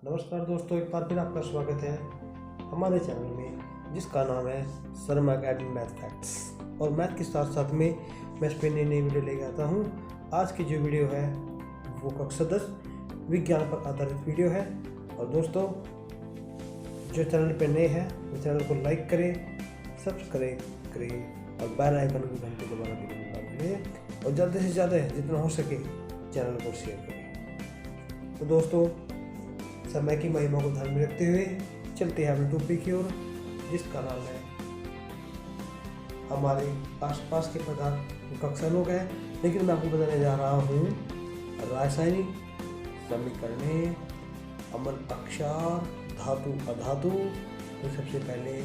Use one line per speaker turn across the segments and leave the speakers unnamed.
नमस्कार दोस्तों, एक बार फिर आपका स्वागत है हमारे चैनल में जिसका नाम है शर्मा अकेडमी मैथ फैक्ट्स। और मैथ के साथ साथ में मैं इस पर नई वीडियो लेके आता हूँ। आज की जो वीडियो है वो कक्षा 10 विज्ञान पर आधारित वीडियो है। और दोस्तों, जो चैनल पे नए हैं वो चैनल को लाइक करें, सब्सक्राइब करें और बेल आइकन की घंटी दबाना बिल्कुल और ज़्यादा से ज़्यादा जितना हो सके चैनल को शेयर करें। तो दोस्तों, समय की महिमा को ध्यान में रखते हुए चलते हैं अपने टॉपिक की ओर, जिसका नाम है हमारे आसपास के पदार्थ कक्षा लोग हैं। लेकिन मैं आपको बताने जा रहा हूँ रासायनिक समीकरणें, अम्ल अक्षार, धातु अधातु। तो सबसे पहले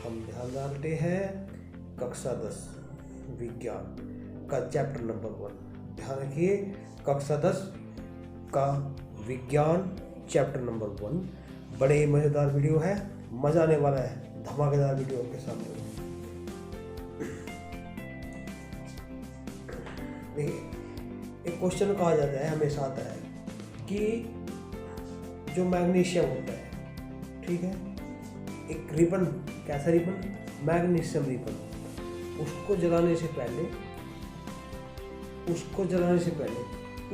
हम ध्यान डालते हैं कक्षा 10 विज्ञान का चैप्टर नंबर 1। ध्यान रखिए, कक्षा 10 का विज्ञान चैप्टर नंबर 1 बड़े ही मज़ेदार वीडियो है, मज़ा आने वाला है, धमाकेदार वीडियो के सामने। देखिए, एक क्वेश्चन कहा जाता है, हमेशा आता है कि जो मैग्नीशियम होता है, ठीक है, एक रिबन, कैसा रिबन, मैग्नीशियम रिबन, उसको जलाने से पहले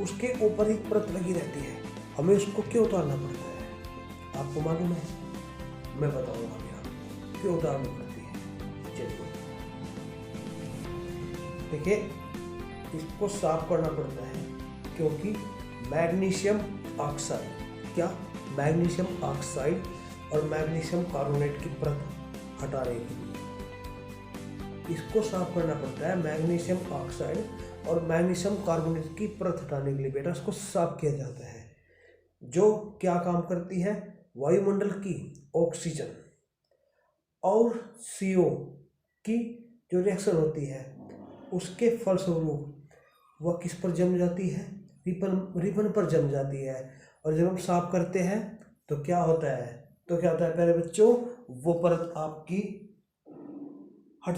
उसके ऊपर एक परत लगी रहती है। हमें उसको क्यों उतारना पड़ता है, आपको मालूम है? मैं बताऊंगा अभी आपको क्यों उतारनी पड़ती है। चलिए देखिए, इसको साफ करना पड़ता है क्योंकि मैग्नीशियम ऑक्साइड, क्या, मैग्नीशियम ऑक्साइड और मैग्नीशियम कार्बोनेट की परत हटाने के लिए इसको साफ करना पड़ता है। मैग्नीशियम ऑक्साइड और मैग्नीशियम कार्बोनेट की परत हटाने के लिए बेटा इसको साफ किया जाता है, जो क्या काम करती है, वायुमंडल की ऑक्सीजन और CO की जो रिएक्शन होती है उसके फलस्वरूप वह किस पर जम जाती है, रिबन पर जम जाती है। और जब हम साफ करते हैं तो क्या होता है, प्यारे बच्चों, वो परत आपकी हट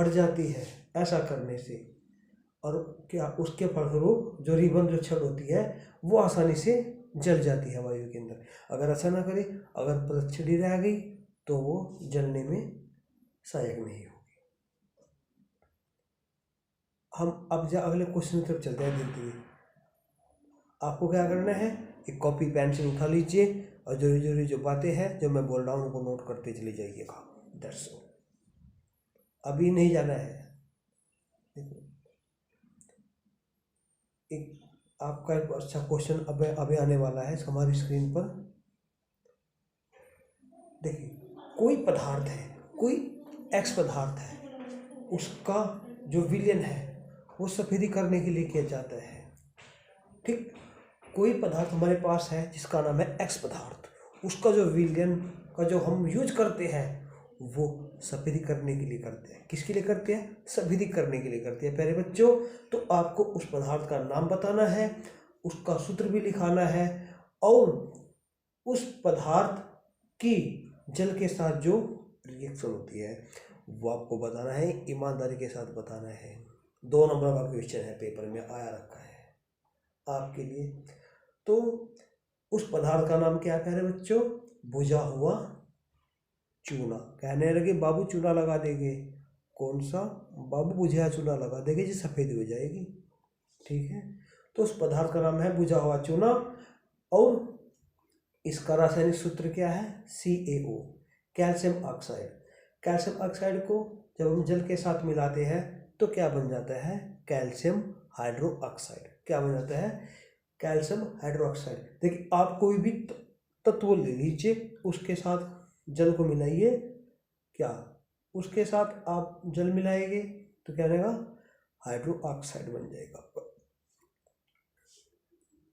जाती है, ऐसा करने से। और क्या, उसके फलस्वरूप जो रिबन, जो छड़ होती है, वो आसानी से जल जाती है वायु के अंदर। अगर ऐसा ना करे, अगर परत छिड़ी रह गई तो वो जलने में सहायक नहीं होगी। हम अब अगले क्वेश्चन की तरफ चलते हैं। धीरे आपको क्या करना है, एक कॉपी पेंसिल उठा लीजिए और जरूरी जो बातें हैं जो मैं बोल रहा हूँ उनको नोट करते चले जाइएगा। दैट्स ऑल, अभी नहीं जाना है। देखो, एक आपका एक अच्छा क्वेश्चन अभी आने वाला है हमारी स्क्रीन पर। देखिए, कोई पदार्थ है, कोई एक्स पदार्थ है, उसका जो विलयन है वो सफेदी करने के लिए किया जाता है। ठीक, कोई पदार्थ हमारे पास है जिसका नाम है एक्स पदार्थ, उसका जो विलयन का जो हम यूज करते हैं वो सफेदी करने के लिए करते हैं। किसके लिए करते हैं? सफेदी करने के लिए करते हैं प्यारे बच्चों। तो आपको उस पदार्थ का नाम बताना है, उसका सूत्र भी लिखाना है और उस पदार्थ की जल के साथ जो रिएक्शन होती है वो आपको बताना है, ईमानदारी के साथ बताना है। 2 नंबर का क्वेश्चन है, पेपर में आया रखा है आपके लिए। तो उस पदार्थ का नाम क्या है प्यारे बच्चों? बुझा हुआ चूना। कहने लगे बाबू चूना लगा देंगे, कौन सा बाबू? बुझा चूना लगा देंगे जी, सफ़ेद हो जाएगी। ठीक है, तो उस पदार्थ का नाम है बुझा हुआ चूना। और इसका रासायनिक सूत्र क्या है? CaO, calcium oxide. Calcium oxide को जब हम जल के साथ मिलाते हैं तो क्या बन जाता है? Calcium hydro oxide. क्या बन जाता है? Calcium hydro oxide. देखिए, आप कोई भी तत्व ले लीजिए, उसके साथ जल को मिलाइए, क्या उसके साथ आप जल मिलाएंगे तो क्या रहेगा? हाइड्रो ऑक्साइड बन जाएगा।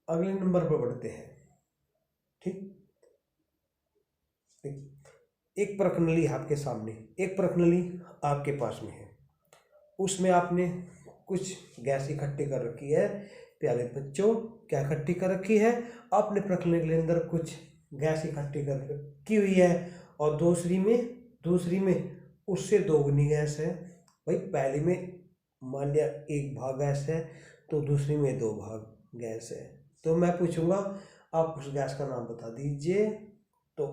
अगले नंबर पर बढ़ते हैं। ठीक, एक प्रकनली आपके सामने, एक प्रकनली आपके पास में है, उसमें आपने कुछ गैस इकट्ठी कर रखी है। प्यारे बच्चों, क्या इकट्ठी कर रखी है? आपने प्रकनली के अंदर कुछ गैस इकट्ठी कर की हुई है और दूसरी में उससे दोगुनी गैस है। भाई, पहले में मान लिया 1 भाग गैस है तो दूसरी में 2 भाग गैस है। तो मैं पूछूंगा आप उस गैस का नाम बता दीजिए, तो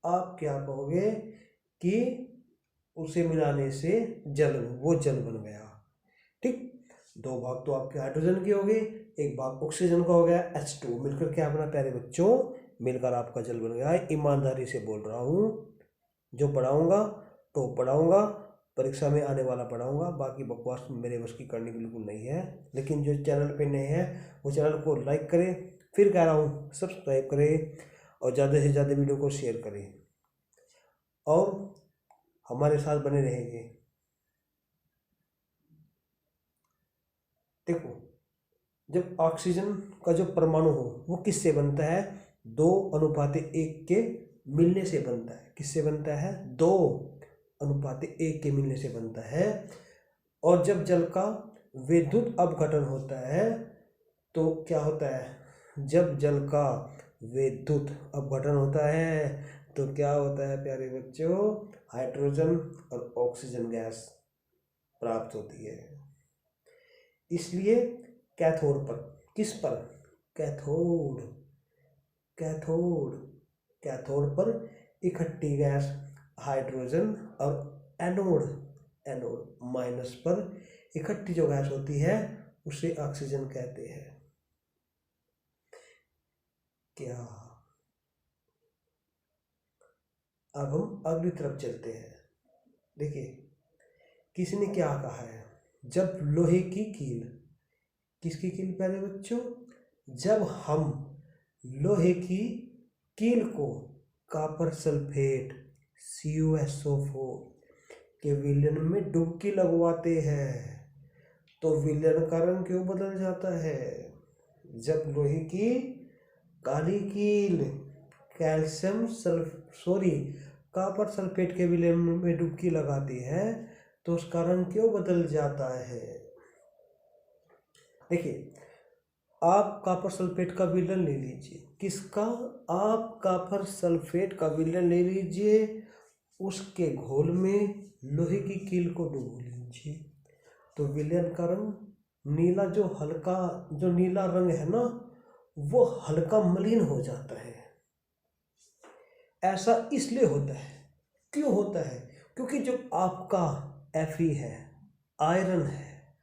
आप क्या कहोगे कि उसे मिलाने से वो जल बन गया। ठीक, दो भाग तो आपके हाइड्रोजन के हो गए, एक भाग ऑक्सीजन का हो गया, H2 मिलकर क्या बना प्यारे बच्चों, मिलकर आपका जल बन गया। ईमानदारी से बोल रहा हूँ, जो पढ़ाऊंगा तो पढ़ाऊंगा, परीक्षा में आने वाला पढ़ाऊंगा, बाकी बकवास मेरे बस की करनी बिल्कुल नहीं है। लेकिन जो चैनल पे नए हैं वो चैनल को लाइक करें, फिर कह रहा हूँ सब्सक्राइब करें, और ज़्यादा से ज़्यादा वीडियो को शेयर करें, और हमारे साथ बने रहेंगे। देखो, जब ऑक्सीजन का जो परमाणु हो वो किससे बनता है, 2:1 के मिलने से बनता है। किससे बनता है, 2:1 के मिलने से बनता है। और जब जल का विद्युत अपघटन होता है तो क्या होता है, जब जल का विद्युत अपघटन होता है तो क्या होता है प्यारे बच्चों, हाइड्रोजन और ऑक्सीजन गैस प्राप्त होती है। इसलिए कैथोड पर, किस पर, कैथोड, कैथोड, कैथोड पर इकट्ठी गैस हाइड्रोजन, और एनोड, एनोड माइनस पर इकट्ठी जो गैस होती है उसे ऑक्सीजन कहते हैं। क्या, अब हम अगली तरफ चलते हैं। देखिए, किसने क्या कहा है, जब लोहे की कील, किसकी कील प्यारे बच्चों, जब हम लोहे की कील को कॉपर सल्फेट CuSO4 के विलयन में डुबकी लगवाते हैं तो विलयन का रंग क्यों बदल जाता है। जब लोहे की काली कील कैल्शियम सॉरी कॉपर सल्फेट के विलयन में डुबकी लगाती है तो उसका रंग क्यों बदल जाता है। देखिए, आप कॉपर सल्फेट का विलयन ले लीजिए, किसका, आप कॉपर सल्फेट का विलयन ले लीजिए, उसके घोल में लोहे की कील को डुबो लीजिए तो विलयन का रंग नीला, जो हल्का, जो नीला रंग है ना वो हल्का मलिन हो जाता है। ऐसा इसलिए होता है, क्यों होता है, क्योंकि जो आपका Fe है, आयरन है,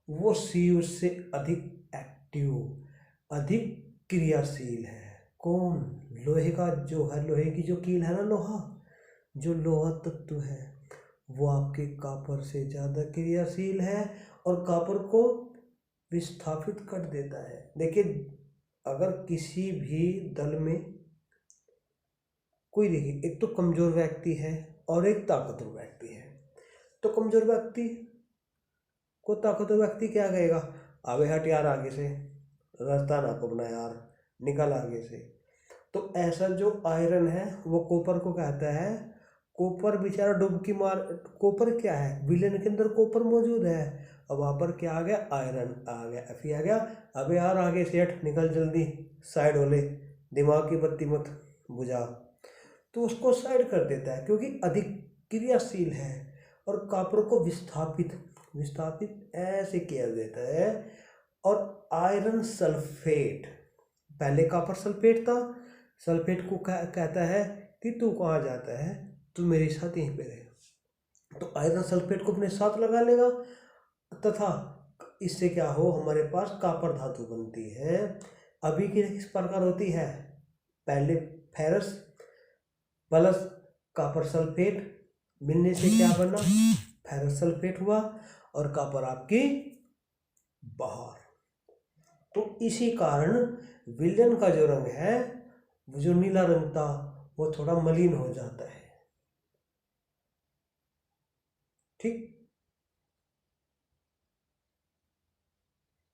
वो Cu से अधिक एक्टिव, अधिक क्रियाशील है। कौन, लोहे का जो है, लोहे की जो कील है ना, लोहा, जो लोहा तत्व है वो आपके कॉपर से ज़्यादा क्रियाशील है और कॉपर को विस्थापित कर देता है। देखिए, अगर किसी भी दल में कोई, देखिए, एक तो कमजोर व्यक्ति है और एक ताकतवर व्यक्ति है, तो कमजोर व्यक्ति को ताकतवर व्यक्ति क्या कहेगा, अबे हट यार आगे से, रास्ता ना को बना यार, निकल आगे से। तो ऐसा जो आयरन है वो कॉपर को कहता है, कॉपर बेचारा डुबकी मार, कॉपर क्या है, विलयन के अंदर कॉपर मौजूद है, अब वहाँ पर क्या आ गया, आयरन आ गया, Fe आ गया, अबे यार आगे से हट, निकल जल्दी, साइड हो ले, दिमाग की बत्ती मत बुझा, तो उसको साइड कर देता है क्योंकि अधिक क्रियाशील है। और कॉपर को विस्थापित, विस्थापित ऐसे किया देता है। और आयरन सल्फेट, पहले कॉपर सल्फेट था, सल्फेट को कहता है कि तू कहाँ जाता है, तू मेरे साथ यहीं पे रहे, तो आयरन सल्फेट को अपने साथ लगा लेगा तथा इससे क्या हो, हमारे पास कॉपर धातु बनती है। अभी की किस प्रकार होती है, पहले फेरस प्लस कॉपर सल्फेट मिलने से क्या बना, फेरस सल्फेट हुआ और कॉपर आपकी बाहर। तो इसी कारण विलयन का जो रंग है, वो जो नीला रंग था वो थोड़ा मलिन हो जाता है। ठीक,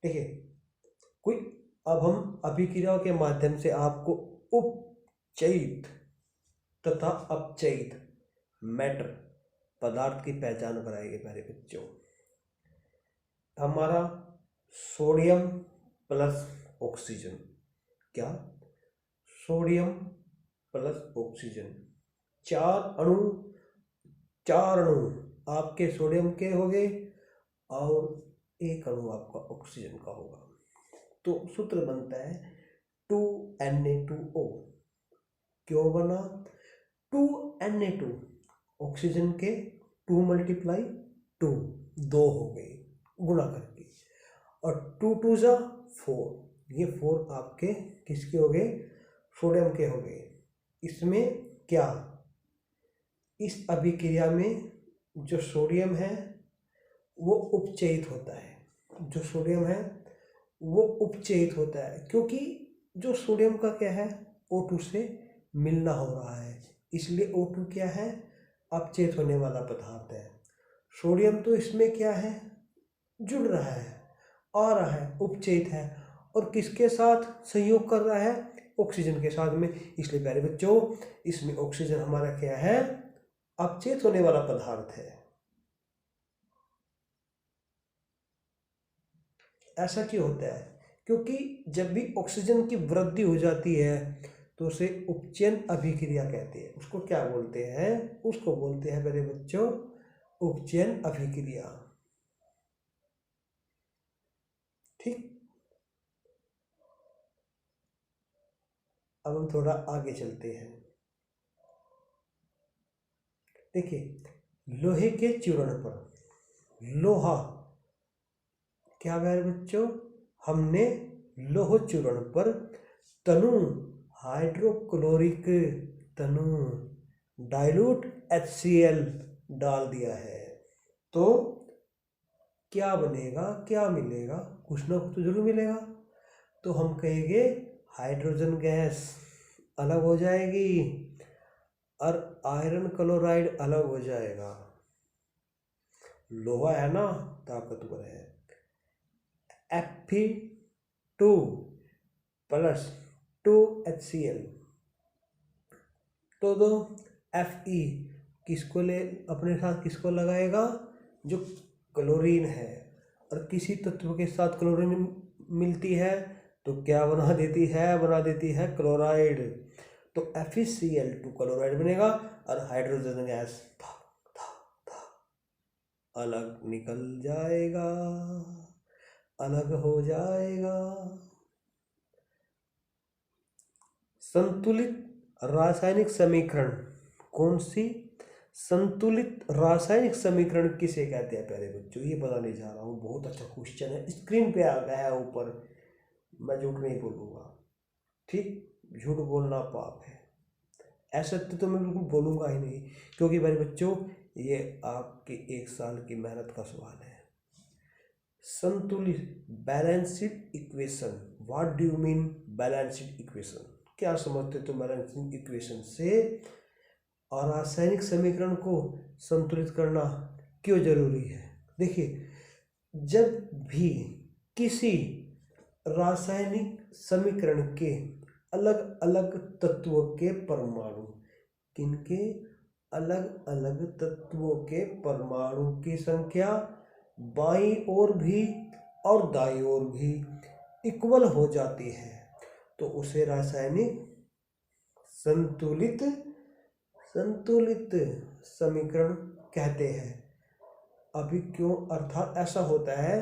देखिए, कोई, अब हम अभिक्रियाओं के माध्यम से आपको उपचयित तथा अपचयित मैटर पदार्थ की पहचान कराएंगे प्यारे बच्चों। हमारा सोडियम प्लस ऑक्सीजन, क्या, सोडियम प्लस ऑक्सीजन, चार अणु आपके सोडियम के हो गए और एक अणु आपका ऑक्सीजन का होगा। तो सूत्र बनता है 2Na2O। क्यों बना? 2Na2, ऑक्सीजन के 2 × 2, 2 हो गई गुणा करके, और 2 2 जा 4, ये 4 आपके किसके हो गए? सोडियम के हो गए। इसमें क्या, इस अभिक्रिया में जो सोडियम है वो उपचयित होता है, जो सोडियम है वो उपचयित होता है, क्योंकि जो सोडियम का क्या है, O2 से मिलना हो रहा है, इसलिए O2 क्या है? अपचयित होने वाला पदार्थ है। सोडियम तो इसमें क्या है? जुड़ रहा है, आ रहा है, उपचयित है, और किसके साथ संयोग कर रहा है? ऑक्सीजन के साथ में। इसलिए प्यारे बच्चों, इसमें ऑक्सीजन हमारा क्या है? अपचयित होने वाला पदार्थ है। ऐसा क्यों होता है? क्योंकि जब भी ऑक्सीजन की वृद्धि हो जाती है तो उसे उपचयन अभिक्रिया कहते हैं। उसको क्या बोलते हैं? उसको बोलते हैं मेरे बच्चों उपचयन अभिक्रिया। ठीक, अब हम थोड़ा आगे चलते हैं। देखिए, लोहे के चूर्ण पर, लोहा क्या है बच्चों? हमने लोह चूर्ण पर तनु हाइड्रोक्लोरिक तनु डाइल्यूट HCl डाल दिया है, तो क्या बनेगा? क्या मिलेगा? कुछ ना कुछ तो जरूर मिलेगा। तो हम कहेंगे हाइड्रोजन गैस अलग हो जाएगी और आयरन क्लोराइड अलग हो जाएगा। लोहा है ना, ताकतवर है। Fe2 + 2HCl, तो दो Fe किसको ले अपने साथ किसको लगाएगा? जो क्लोरीन है, और किसी तत्व के साथ क्लोरीन मिलती है तो क्या बना देती है? बना देती है क्लोराइड। तो FeCl2 क्लोराइड बनेगा और हाइड्रोजन गैस अलग निकल जाएगा, अलग हो जाएगा। संतुलित रासायनिक समीकरण कौन सी? संतुलित रासायनिक समीकरण किसे कहते हैं प्यारे बच्चों? ये बताने जा रहा हूँ। बहुत अच्छा क्वेश्चन है, स्क्रीन पे आ गया है ऊपर। मैं झूठ नहीं बोलूँगा, ठीक? झूठ बोलना पाप है, ऐसा तो मैं बिल्कुल बोलूँगा ही नहीं, क्योंकि मेरे बच्चों ये आपके 1 साल की मेहनत का सवाल है। संतुलित balanced equation, what do you mean balanced equation? क्या समझते तो बैलेंसिंग इक्वेशन से? और रासायनिक समीकरण को संतुलित करना क्यों जरूरी है? देखिए, जब भी किसी रासायनिक समीकरण के अलग अलग तत्वों के परमाणु, किनके? अलग अलग तत्वों के परमाणु की संख्या बाईं ओर भी और दाईं ओर भी इक्वल हो जाती है, तो उसे रासायनिक संतुलित समीकरण कहते हैं। अभी क्यों? अर्थात ऐसा होता है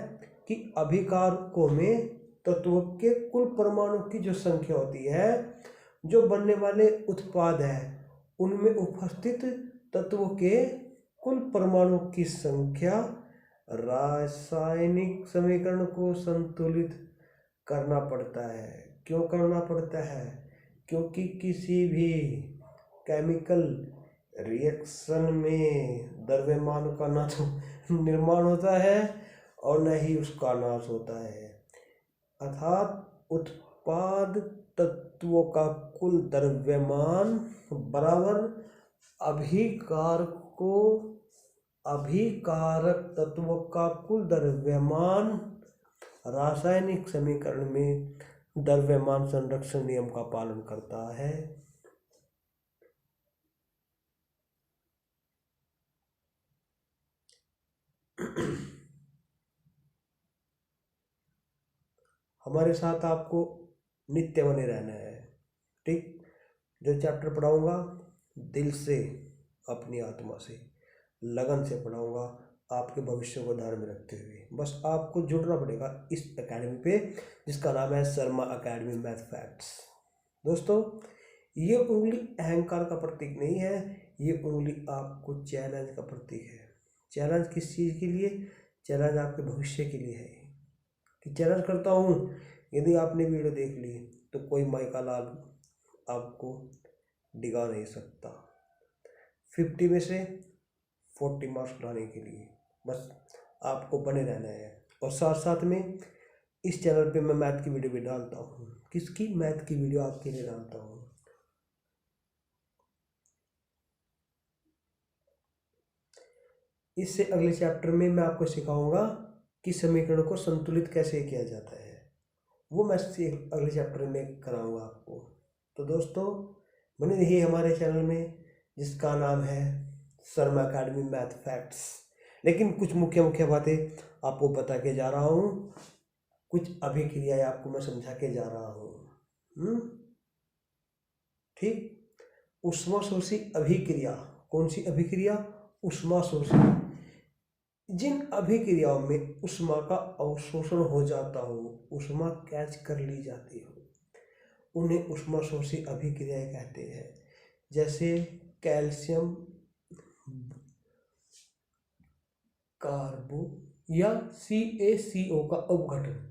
कि अभिकारकों में तत्वों के कुल परमाणु की जो संख्या होती है, जो बनने वाले उत्पाद है उनमें उपस्थित तत्वों के कुल परमाणु की संख्या रासायनिक समीकरण को संतुलित करना पड़ता है। क्यों करना पड़ता है? क्योंकि किसी भी केमिकल रिएक्शन में द्रव्यमान का ना तो निर्माण होता है और न ही उसका नाश होता है, अर्थात उत्पाद तत्वों का कुल द्रव्यमान बराबर अभिकारक तत्वों का कुल द्रव्यमान रासायनिक समीकरण में द्रव्यमान संरक्षण नियम का पालन करता है। हमारे साथ आपको नित्य बने रहना है, ठीक? जो चैप्टर पढ़ाऊंगा दिल से, अपनी आत्मा से, लगन से पढ़ाऊंगा, आपके भविष्य को ध्यान में रखते हुए बस आपको जुड़ना पड़ेगा इस एकेडमी पे, जिसका नाम है शर्मा एकेडमी मैथ फैक्ट्स। दोस्तों, ये उंगली अहंकार का प्रतीक नहीं है, ये उंगली आपको चैलेंज का प्रतीक है। चैलेंज किस चीज़ के लिए? चैलेंज आपके भविष्य के लिए है कि चैलेंज करता हूँ, यदि आपने वीडियो देख ली तो कोई माइका लाल आपको डिगा नहीं सकता। 50 में से 40 मार्क्स लाने के लिए बस आपको बने रहना है। और साथ साथ में इस चैनल पे मैं मैथ की वीडियो भी डालता हूँ। किसकी? मैथ की वीडियो आपके लिए डालता हूँ। इससे अगले चैप्टर में मैं आपको सिखाऊंगा कि समीकरण को संतुलित कैसे किया जाता है, वो मैं अगले चैप्टर में कराऊंगा आपको। तो दोस्तों, बने रहिए हमारे चैनल में जिसका नाम है शर्मा एकेडमी मैथ फैक्ट्स। लेकिन कुछ मुख्य मुख्य बातें आपको बता के जा रहा हूँ, कुछ अभिक्रियाएं आपको मैं समझा के जा रहा हूँ। ठीक। ऊष्माशोषी अभिक्रिया। कौन सी अभिक्रिया? ऊष्माशोषी। जिन अभिक्रियाओं में ऊष्मा का अवशोषण हो जाता हो, ऊष्मा कैच कर ली जाती हो, उन्हें ऊष्माशोषी अभिक्रियाएं कहते हैं। जैसे कैल्शियम कार्बो या CaCO का अपघटन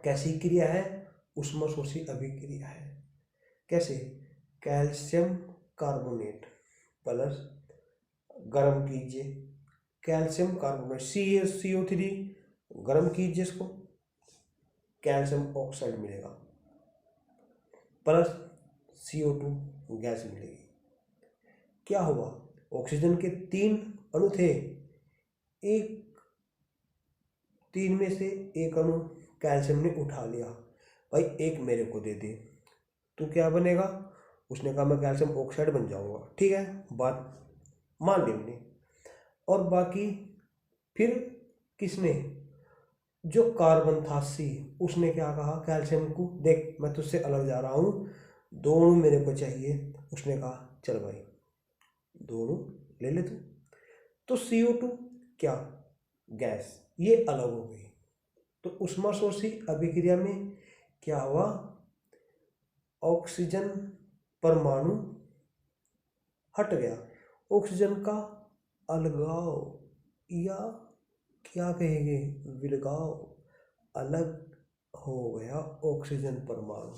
कैसी क्रिया है? ऊष्माशोषी अभिक्रिया है। कैसे? कैल्शियम कार्बोनेट प्लस गर्म कीजिए, कैल्शियम कार्बोनेट CaCO3 गर्म कीजिए, इसको कैल्शियम ऑक्साइड मिलेगा प्लस CO2 गैस मिलेगी। क्या हुआ? ऑक्सीजन के 3 अणु थे, तीन में से एक अणु कैल्शियम ने उठा लिया, भाई एक मेरे को दे दे, तो क्या बनेगा? उसने कहा मैं कैल्शियम ऑक्साइड बन जाऊंगा। ठीक है, बात मान ली हमने। और बाकी फिर किसने? जो कार्बन था C, उसने क्या कहा कैल्शियम को, देख मैं तुझसे अलग जा रहा हूँ, दोनों मेरे को चाहिए। उसने कहा चल भाई दोनों ले ले तू। तो CO2 क्या? गैस, ये अलग हो गई। तो ऊष्माशोषी अभिक्रिया में क्या हुआ? ऑक्सीजन परमाणु हट गया, ऑक्सीजन का अलगाव या क्या कहेंगे, विलगाव, अलग हो गया ऑक्सीजन परमाणु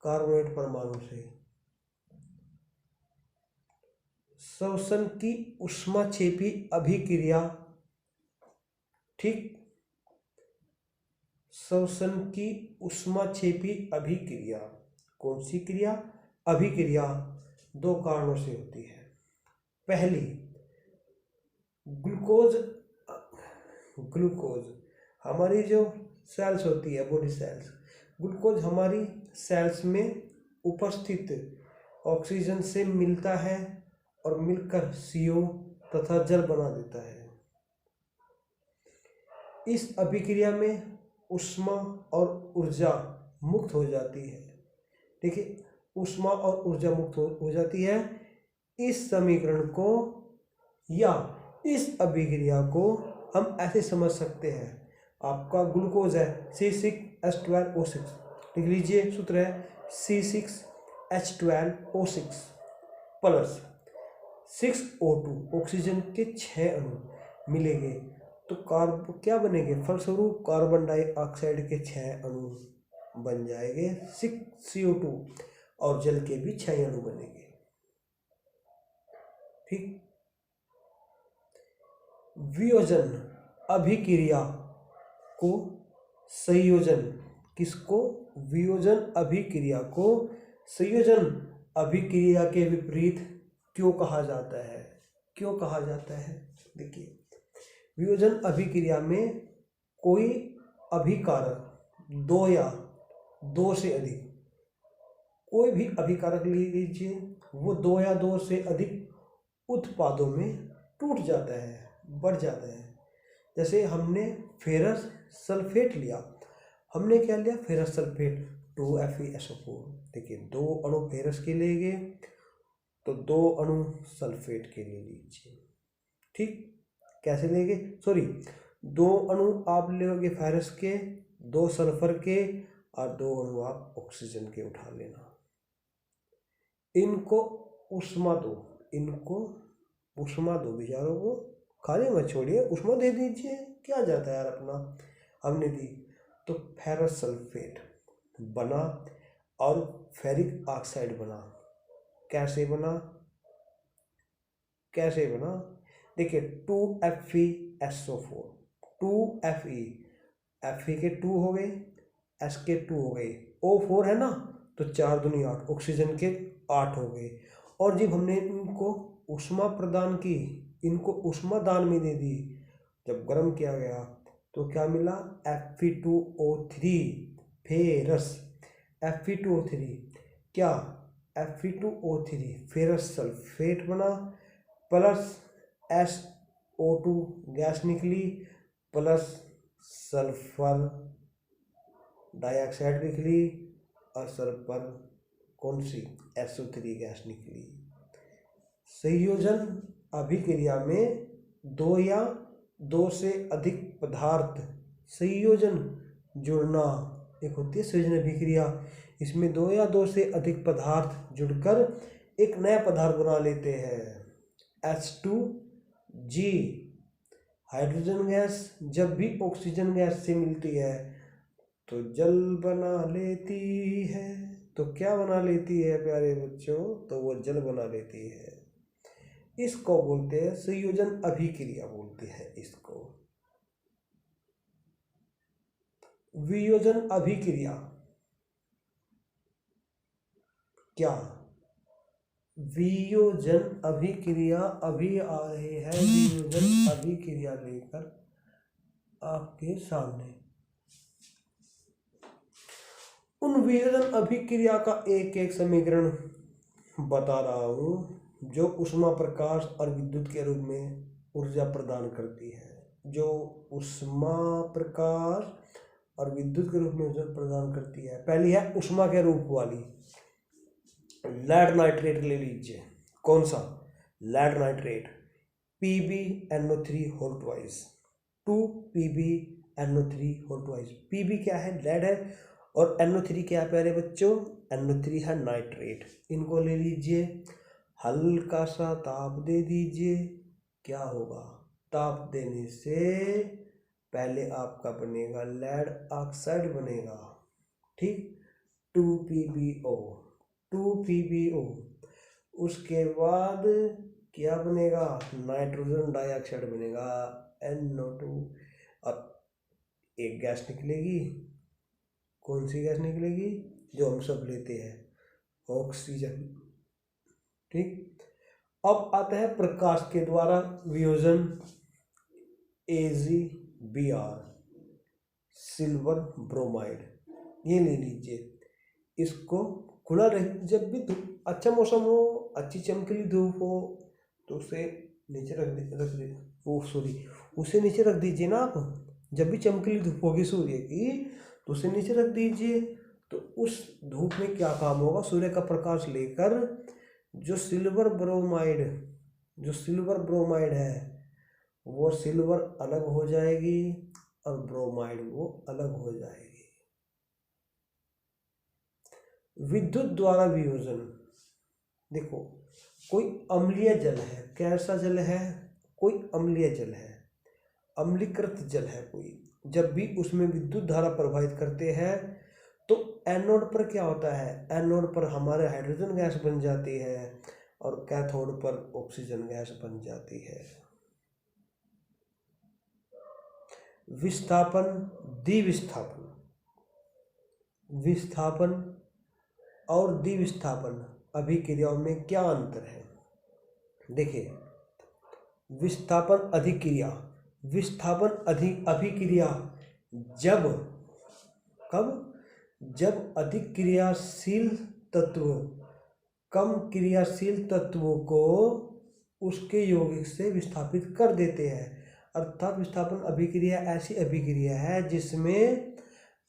कार्बोनेट परमाणु से। श्वसन की ऊष्माक्षेपी अभिक्रिया। ठीक, श्वसन की ऊष्माक्षेपी अभिक्रिया कौन सी क्रिया? अभिक्रिया 2 कारणों से होती है। पहली, ग्लूकोज हमारी जो सेल्स होती है, बॉडी सेल्स, ग्लूकोज हमारी सेल्स में उपस्थित ऑक्सीजन से मिलता है और मिलकर CO तथा जल बना देता है। इस अभिक्रिया में ऊष्मा और ऊर्जा मुक्त हो जाती है। देखिए, ऊष्मा और ऊर्जा मुक्त हो जाती है। इस समीकरण को या इस अभिक्रिया को हम ऐसे समझ सकते हैं, आपका ग्लूकोज है C6H12O6, लिख लीजिए, सूत्र है C6H12O6 प्लस 6O2, ऑक्सीजन के 6 अणु मिलेंगे तो क्या बनेंगे? फलस्वरूप कार्बन डाइऑक्साइड के 6 अणु बन जाएंगे 6CO2 और जल के भी 6 अणु बनेंगे। ठीक। वियोजन अभिक्रिया को संयोजन, किसको? वियोजन अभिक्रिया को संयोजन अभिक्रिया के विपरीत क्यों कहा जाता है? क्यों कहा जाता है? देखिए, वियोजन अभिक्रिया में कोई अभिकारक 2 या 2 से अधिक, कोई भी अभिकारक ले लीजिए, वो 2 या 2 से अधिक उत्पादों में टूट जाता है, बढ़ जाता है। जैसे हमने फेरस सल्फेट लिया, हमने क्या लिया? Ferrous sulphate 2FeSO4। देखिए, 2 अणु फेरस के लेंगे तो 2 अणु सल्फेट के ले लीजिए। ठीक, कैसे लेंगे, सॉरी, 2 अणु आप लोगे फेरस के, 2 सल्फर के और 2 अणु आप ऑक्सीजन के उठा लेना। इनको उष्मा दो, इनको उष्मा दो, बेचारों को खाली मत छोड़िए, उष्मा दे दीजिए, क्या जाता है यार अपना। हमने दी तो फेरस सल्फेट बना और फेरिक ऑक्साइड बना। कैसे बना, कैसे बना, देखिए 2FeSO4, 2Fe, Fe के 2 हो गए, S के 2 हो गए, O4 है ना, तो 4 दूनी 8, ऑक्सीजन के 8 हो गए। और जब हमने इनको उष्मा प्रदान की, इनको उष्मा दान में दे दी, जब गर्म किया गया तो क्या मिला, Fe2O3 फेरस, Fe2O3 क्या, Fe2O3 फेरस सल्फेट बना, प्लस SO2 गैस निकली, प्लस सल्फर डाइऑक्साइड निकली और सल्फर कौन सी, SO3 गैस निकली। संयोजन अभिक्रिया में 2 या 2 से अधिक पदार्थ संयोजन जुड़ना, एक होती है संयोजन अभिक्रिया, इसमें 2 या 2 से अधिक पदार्थ जुड़कर एक नया पदार्थ बना लेते हैं। H2G हाइड्रोजन गैस जब भी ऑक्सीजन गैस से मिलती है तो जल बना लेती है। तो क्या बना लेती है प्यारे बच्चों, तो वो जल बना लेती है। इसको बोलते हैं संयोजन अभिक्रिया, बोलते हैं इसको। वियोजन अभिक्रिया क्या, वियोजन अभिक्रिया, अभी आ रहे हैं वियोजन अभिक्रिया लेकर आपके सामने। उन वियोजन अभिक्रिया का एक एक समीकरण बता रहा हूँ जो ऊष्मा, प्रकाश और विद्युत के रूप में ऊर्जा प्रदान करती है। जो ऊष्मा, प्रकाश और विद्युत के रूप में ऊर्जा प्रदान करती है। पहली है ऊष्मा के रूप वाली, लेड नाइट्रेट ले लीजिए। कौन सा, lead nitrate, PbNO3 whole twice, 2PbNO3 whole twice. Pb क्या है, लेड है, और NO3 क्या है प्यारे बच्चों, NO3 है नाइट्रेट। इनको ले लीजिए, हल्का सा ताप दे दीजिए, क्या होगा, ताप देने से पहले आपका बनेगा लेड ऑक्साइड बनेगा, ठीक, 2PbO, 2PbO। उसके बाद क्या बनेगा, नाइट्रोजन डाइऑक्साइड बनेगा, NO2, और एक गैस निकलेगी, कौन सी गैस निकलेगी, जो हम सब लेते हैं, ऑक्सीजन, ठीक। अब आता है प्रकाश के द्वारा वियोजन, AgBr, सिल्वर ब्रोमाइड। ये ले लीजिए, इसको खुला रह, जब भी धूप, अच्छा मौसम हो, अच्छी चमकीली धूप हो तो उसे नीचे रख दे, वो सॉरी, उसे नीचे रख दीजिए ना आप। जब भी चमकीली धूप होगी सूर्य की तो उसे नीचे रख दीजिए। तो उस धूप में क्या काम होगा, सूर्य का प्रकाश लेकर जो सिल्वर ब्रोमाइड है वो सिल्वर अलग हो जाएगी और ब्रोमाइड वो अलग हो जाएगी। विद्युत द्वारा वियोजन, देखो कोई अम्लीय जल है, कैसा जल है, कोई अम्लीय जल है, अम्लीकृत जल है कोई, जब भी उसमें विद्युत धारा प्रवाहित करते हैं तो एनोड पर क्या होता है, एनोड पर हमारे हाइड्रोजन गैस बन जाती है और कैथोड पर ऑक्सीजन गैस बन जाती है। विस्थापन, द्विविस्थापन, विस्थापन और द्विविस्थापन अभिक्रियाओं में क्या अंतर है। देखिए, विस्थापन अभिक्रिया, अभिक्रिया जब, कब, जब अधिक क्रियाशील तत्व कम क्रियाशील तत्वों को उसके यौगिक से विस्थापित कर देते हैं। अर्थात विस्थापन अभिक्रिया ऐसी अभिक्रिया है जिसमें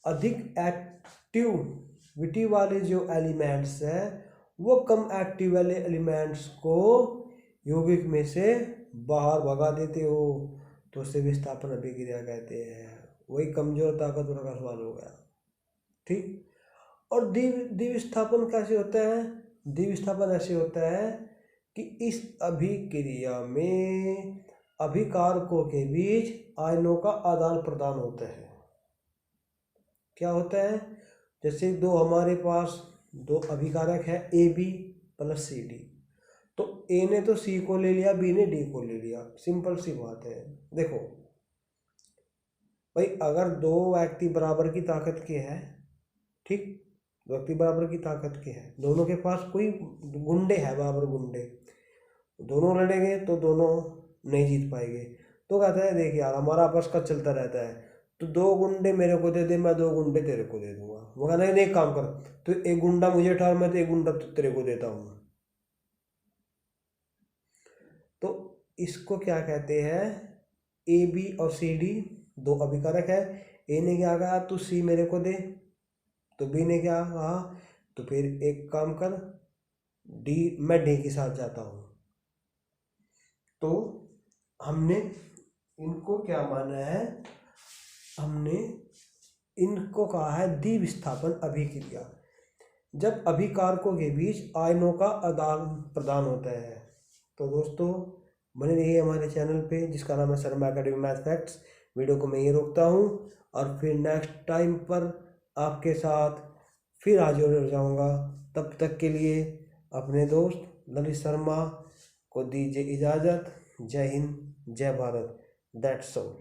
अधिक एक्टिविटी वाले जो एलिमेंट्स है वो कम एक्टिव वाले एलिमेंट्स को यौगिक में से बाहर भगा देते हो तो उसे विस्थापन अभिक्रिया कहते हैं। वही कमजोर ताकतवर का सवाल हो गया। ठीक। और द्विविस्थापन कैसे होता है? द्विविस्थापन ऐसे होता है कि इस अभिक्रिया में अभिकारकों के बीच आयनों का आदान प्रदान होता है। क्या होता है? जैसे हमारे पास दो अभिकारक है AB प्लस CD, तो A ने तो C को ले लिया, B ने D को ले लिया। सिंपल सी बात है। देखो भाई, अगर दो व्यक्ति बराबर की ताकत के हैं, ठीक, व्यक्ति बराबर की ताकत के हैं, दोनों के पास कोई गुंडे हैं, बराबर गुंडे, दोनों लड़ेंगे तो दोनों नहीं जीत पाएंगे। तो कहता है देख यार, हमारा आपस का चलता रहता है, तो 2 गुंडे मेरे को दे दे, मैं 2 गुंडे तेरे को दे दूंगा। वो कहना नहीं, एक काम कर, तो 1 गुंडा मुझे ठहर, मैं तो 1 गुंडा तेरे को देता हूँ। तो इसको क्या कहते हैं? AB और CD दो अभिकारक है। A ने क्या कहा, तू C मेरे को दे, तो B ने क्या कहा, तो फिर एक काम कर, मैं D के साथ जाता हूँ। तो हमने इनको क्या माना है? हमने इनको कहा है द्विविस्थापन अभिक्रिया, जब अभिकारकों के बीच आयनों का आदान प्रदान होता है। तो दोस्तों बने रहिए हमारे चैनल पे, जिसका नाम है Sharma academy math facts. Video को मैं ये रोकता हूँ और फिर नेक्स्ट टाइम पर आपके साथ फिर हाजिर हो जाऊँगा। तब तक के लिए अपने दोस्त ललित शर्मा को दीजिए इजाज़त। जय हिंद, जय भारत। That's all.